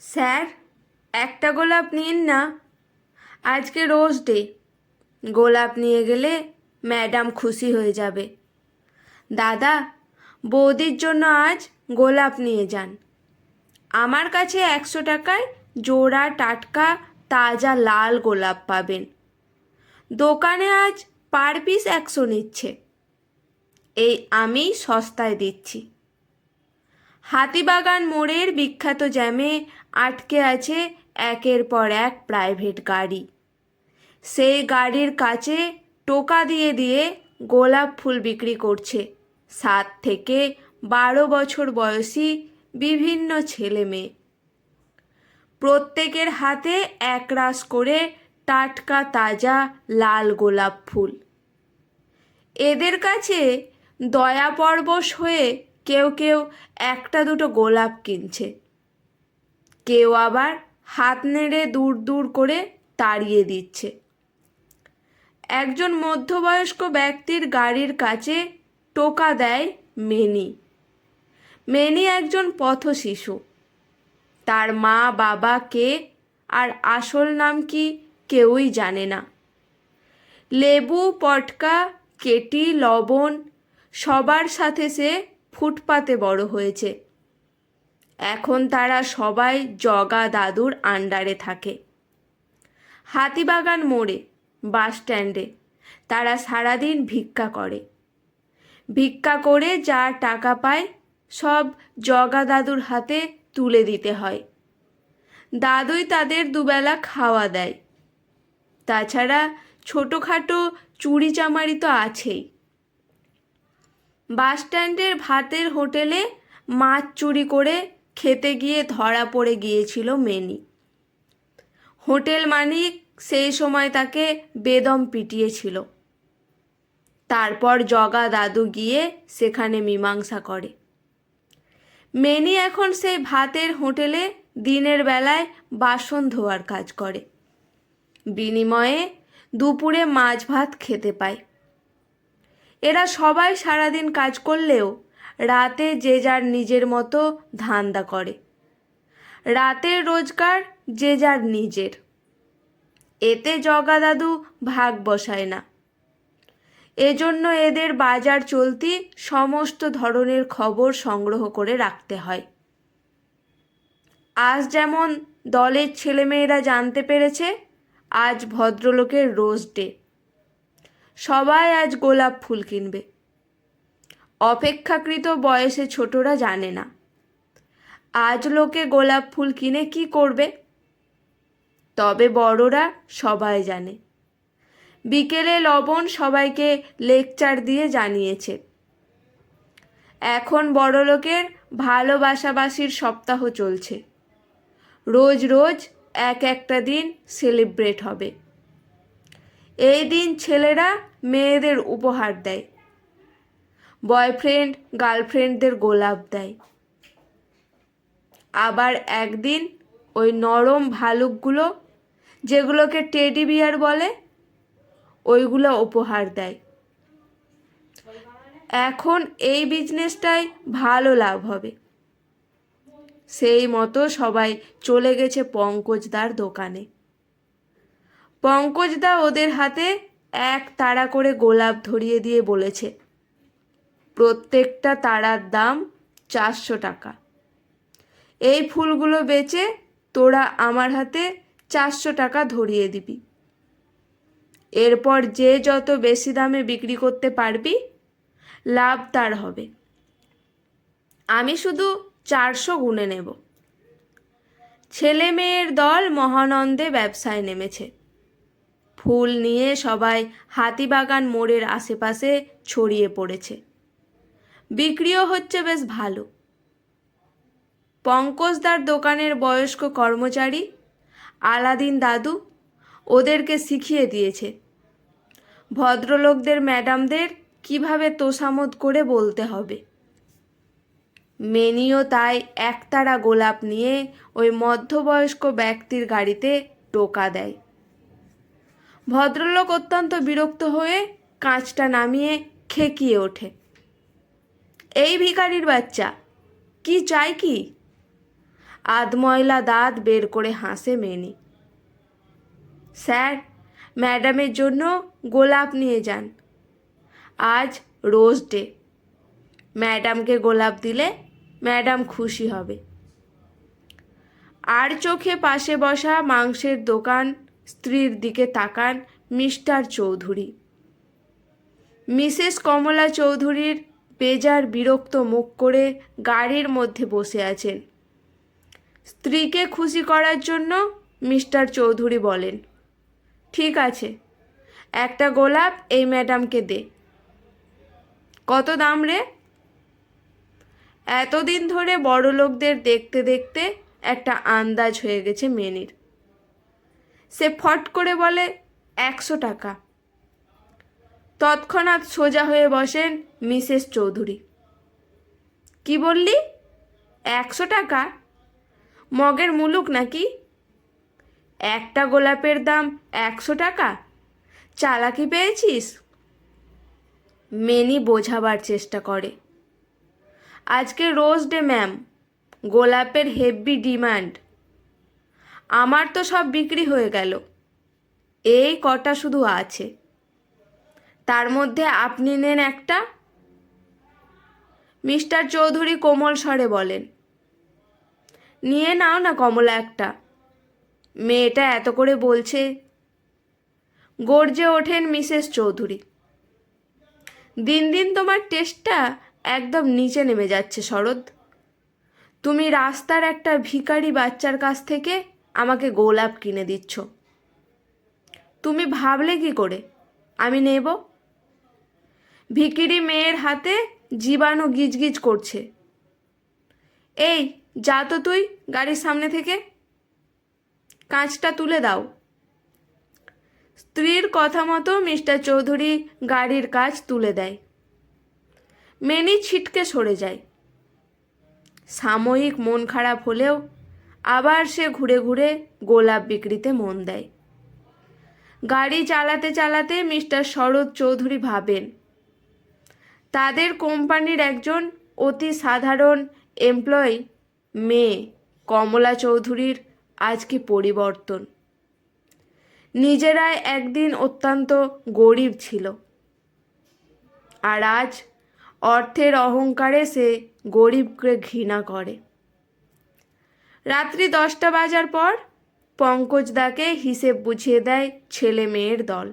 Sir, একটা গোলাপ নিন না। আজকে রোজ ডে, গোলাপ নিয়ে গেলে ম্যাডাম খুশি হয়ে যাবে। দাদা, বৌদির জন্য আজ গোলাপ নিয়ে যান। আমার কাছে 100 টাকায় জোড়া টাটকা তাজা লাল গোলাপ পাবেন। দোকানে আজ পার পিস 100 নিচ্ছে, এই আমি সস্তায় দিচ্ছি। হাতিবাগান মোড়ের বিখ্যাত জ্যামে আটকে আছে একের পর এক প্রাইভেট গাড়ি। সেই গাড়ির কাছে টোকা দিয়ে দিয়ে গোলাপ ফুল বিক্রি করছে 7 থেকে 12 বছর বয়সী বিভিন্ন ছেলে মেয়ে। প্রত্যেকের হাতে একরাশ করে টাটকা তাজা লাল গোলাপ ফুল। এদের কাছে দয়া পরবশ হয়ে কেউ কেউ একটা দুটো গোলাপ কিনছে, কেউ আবার হাত নেড়ে দূর দূর করে তাড়িয়ে দিচ্ছে। একজন মধ্যবয়স্ক ব্যক্তির গাড়ির কাছে টোকা দেয় মেনি। মেনি একজন পথশিশু। তার মা বাবা কে আর আসল নাম কি কেউই জানে না। লেবু, পটকা, কেটি, লবণ সবার সাথে সে ফুটপাতে বড় হয়েছে। এখন তারা সবাই জগা দাদুর আন্ডারে থাকে। হাতিবাগান মোড়ে, বাস স্ট্যান্ডে তারা সারাদিন ভিক্ষা করে। ভিক্ষা করে যা টাকা পায় সব জগা দাদুর হাতে তুলে দিতে হয়। দাদুই তাদের দুবেলা খাওয়া দেয়। তাছাড়া ছোটোখাটো চুরি চামারি তো আছেই। বাস স্ট্যান্ডের ভাতের হোটেলে মাছ চুরি করে খেতে গিয়ে ধরা পড়ে গিয়েছিল মেনি। হোটেল মালিক সেই সময় তাকে বেদম পিটিয়েছিল। তারপর জগা দাদু গিয়ে সেখানে মীমাংসা করে। মেনি এখন সেই ভাতের হোটেলে দিনের বেলায় বাসন ধোয়ার কাজ করে। বিনিময়ে দুপুরে মাছ ভাত খেতে পায়। এরা সবাই সারাদিন কাজ করলেও রাতে যে যার নিজের মতো ধান্দা করে। রাতের রোজগার যে যার নিজের। এতে জগা দাদু ভাগ বসায় না। এজন্য এদের বাজার চলতি সমস্ত ধরনের খবর সংগ্রহ করে রাখতে হয়। আজ যেমন দলের ছেলেমেয়েরা জানতে পেরেছে আজ ভদ্রলোকের রোজ ডে, সবাই আজ গোলাপ ফুল কিনবে। অপেক্ষাকৃত বয়সে ছোটরা জানে না আজ লোকে গোলাপ ফুল কিনে কি করবে, তবে বড়রা সবাই জানে। বিকেলে লবণ সবাইকে লেকচার দিয়ে জানিয়েছে এখন বড়লোকের ভালোবাসাবাসির সপ্তাহ চলছে। রোজ রোজ এক একটা দিন সেলিব্রেট হবে। এই দিন ছেলেরা মেয়েদের উপহার দেয়, বয়ফ্রেন্ড গার্লফ্রেন্ডদের গোলাপ দেয়। আবার একদিন ওই নরম ভালুকগুলো, যেগুলোকে টেডি বিয়ার বলে, ওইগুলো উপহার দেয়। এখন এই বিজনেসটাই ভালো লাভ হবে। সেই মতো সবাই চলে গেছে পঙ্কজদার দোকানে। পঙ্কজদা ওদের হাতে এক তাড়া করে গোলাপ ধরিয়ে দিয়ে বলেছে, প্রত্যেকটা তাড়ার দাম 400 টাকা। এই ফুলগুলো বেচে তোরা আমার হাতে 400 টাকা ধরিয়ে দিবি। এরপর যে যত বেশি দামে বিক্রি করতে পারবি লাভ তার হবে। আমি শুধু 400 গুনে নেব। ছেলে মেয়ের দল মহানন্দে ব্যবসায় নেমেছে। ফুল নিয়ে সবাই হাতিবাগান মোড়ের আশেপাশে ছড়িয়ে পড়েছে। বিক্রিও হচ্ছে বেশ ভালো। পঙ্কজদার দোকানের বয়স্ক কর্মচারী আলাদিন দাদু ওদেরকে শিখিয়ে দিয়েছে ভদ্রলোকদের ম্যাডামদের কিভাবে তোষামোদ করে বলতে হবে। মেনিও তাই একতারা গোলাপ নিয়ে ওই মধ্যবয়স্ক ব্যক্তির গাড়িতে টোকা দেয়। ভদ্রলোক অত্যন্ত বিরক্ত হয়ে কাঁচটা নামিয়ে খেকিয়ে ওঠে, এই ভিখারির বাচ্চা, কি চাই কি? আধময়লা দাঁত বের করে হাসে মেনি। স্যার, ম্যাডামের জন্য গোলাপ নিয়ে যান, আজ রোজ ডে। ম্যাডামকে গোলাপ দিলে ম্যাডাম খুশি হবে। আর চোখে পাশে বসা মাংসের দোকান স্ত্রীর দিকে তাকান মিস্টার চৌধুরী। মিসেস কমলা চৌধুরীর বেজার বিরক্ত মুখ করে গাড়ির মধ্যে বসে আছেন। স্ত্রীকে খুশি করার জন্য মিস্টার চৌধুরী বলেন, ঠিক আছে, একটা গোলাপ এই ম্যাডামকে দে। কত দাম রে? এতদিন ধরে বড় লোকদের দেখতে দেখতে একটা আন্দাজ হয়ে গেছে মেনির। সে ফট করে বলে, 100 টাকা। তৎক্ষণাৎ সোজা হয়ে বসেন মিসেস চৌধুরী। কি বললি? 100 টাকা? মগের মুলুক নাকি? একটা গোলাপের দাম 100 টাকা? চালাকি পেয়েছিস? মেনি বোঝাবার চেষ্টা করে, আজকে রোজ ডে ম্যাম, গোলাপের হেভি ডিমান্ড। আমার তো সব বিক্রি হয়ে গেল, এই কটা শুধু আছে, তার মধ্যে আপনি নেন একটা। মিস্টার চৌধুরী কোমল স্বরে বলেন, নিয়ে নাও না কমলা একটা, মেয়েটা এত করে বলছে। গর্জে ওঠেন মিসেস চৌধুরী, দিন দিন তোমার টেস্টটা একদম নিচে নেমে যাচ্ছে শরৎ। তুমি রাস্তার একটা ভিখারি বাচ্চার কাছ থেকে আমাকে গোলাপ কিনে দিচ্ছ। তুমি ভাবলে কি করে আমি নেব? ভিখিরি মেয়ের হাতে জীবাণু গিজগিজ করছে। এই যা তো তুই গাড়ির সামনে থেকে, কাঁচটা তুলে দাও। স্ত্রীর কথা মতো মিস্টার চৌধুরী গাড়ির কাঁচ তুলে দেয়। মেনি ছিটকে সরে যায়। সাময়িক মন খারাপ হলেও আবার সে ঘুরে ঘুরে গোলাপ বিক্রিতে মন দেয়। গাড়ি চালাতে চালাতে মিস্টার শরৎ চৌধুরী ভাবেন, তাদের কোম্পানির একজন অতি সাধারণ এমপ্লয়ি মেয়ে কমলা চৌধুরীর আজ কি পরিবর্তন। নিজেরাই একদিন অত্যন্ত গরিব ছিল, আর আজ অর্থের অহংকারে সে গরিবকে ঘৃণা করে। রাত্রি 10টা বাজার পর পঙ্কজদাকে হিসেব বুঝিয়ে দেয় ছেলে মেয়ের দল।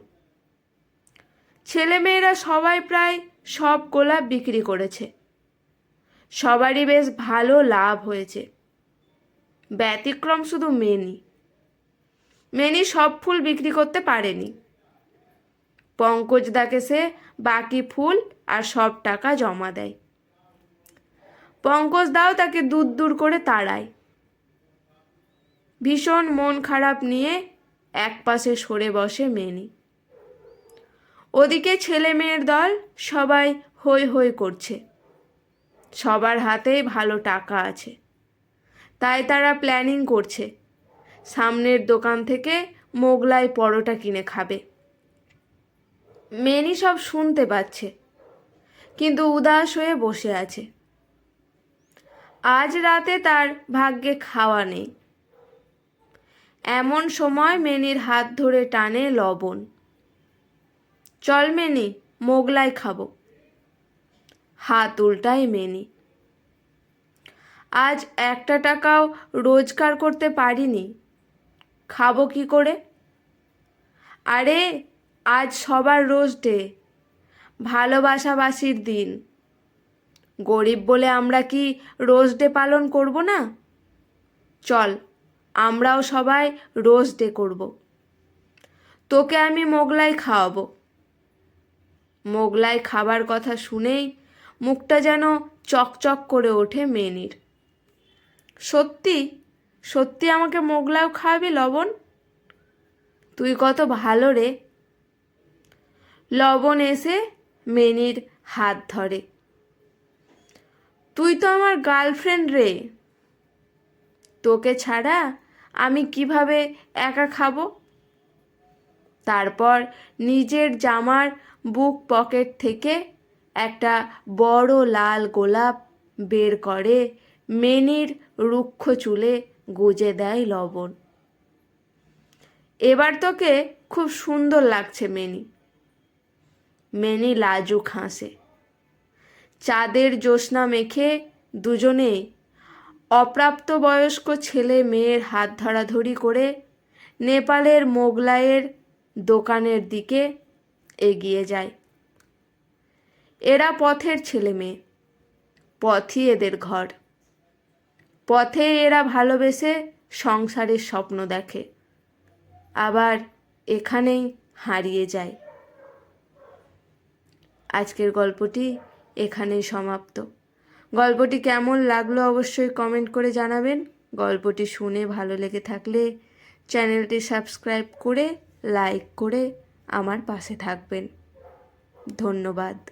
ছেলেমেয়েরা সবাই প্রায় সব গোলাপ বিক্রি করেছে, সবারই বেশ ভালো লাভ হয়েছে। ব্যতিক্রম শুধু মেনি। মেনি সব ফুল বিক্রি করতে পারেনি। পঙ্কজদাকে সে বাকি ফুল আর সব টাকা জমা দেয়। পঙ্কজদাও তাকে দূর দূর করে তাড়ায়। ভীষণ মন খারাপ নিয়ে একপাশে সরে বসে মেনি। ওদিকে ছেলে মেয়ের দল সবাই হৈ হৈ করছে। সবার হাতেই ভালো টাকা আছে, তাই তারা প্ল্যানিং করছে সামনের দোকান থেকে মোগলাই পরোটা কিনে খাবে। মেনি সব শুনতে পাচ্ছে, কিন্তু উদাস হয়ে বসে আছে। আজ রাতে তার ভাগ্যে খাওয়া নেই। এমন সময় মেনির হাত ধরে টানে লবণ। চল মেনি, মোগলাই খাবো। হাত উল্টায় মেনি। আজ 1 টাকাও রোজগার করতে পারিনি, খাবো কি করে? আরে আজ সবার রোজ ডে, ভালোবাসাবাসির দিন। গরিব বলে আমরা কি রোজ ডে পালন করব না? চল আমরাও সবাই রোজ ডে করব। তোকে আমি মোগলাই খাওয়াবো। মোগলাই খাবার কথা শুনেই মুখটা যেন চকচক করে ওঠে মেনির। সত্যি সত্যি আমাকে মোগলাইও খাওয়াবি লবণ? তুই কত ভালো রে। লবণ এসে মেনির হাত ধরে। তুই তো আমার গার্লফ্রেন্ড রে, তোকে ছাড়া আমি কিভাবে একা খাবো? তারপর নিজের জামার বুক পকেট থেকে একটা বড় লাল গোলাপ বের করে মেনির রুক্ষ চুলে গুজে দেয় লবণ। এবার তোকে খুব সুন্দর লাগছে মেনি। মেনি লাজুক হাসে। চাঁদের জ্যোৎস্না মেখে দুজনে অপ্রাপ্তবয়স্ক ছেলে মেয়ের হাত ধরাধরি করে নেপালের মোগলাইয়ের দোকানের দিকে এগিয়ে যায়। এরা পথের ছেলে মেয়ে, পথই এদের ঘর। পথে এরা ভালোবেসে সংসারের স্বপ্ন দেখে, আবার এখানেই হারিয়ে যায়। আজকের গল্পটি এখানেই সমাপ্ত। গল্পটি কেমন লাগলো অবশ্যই কমেন্ট করে জানাবেন। গল্পটি শুনে ভালো লেগে থাকলে চ্যানেলটি সাবস্ক্রাইব করে লাইক করে আমার পাশে থাকবেন। ধন্যবাদ।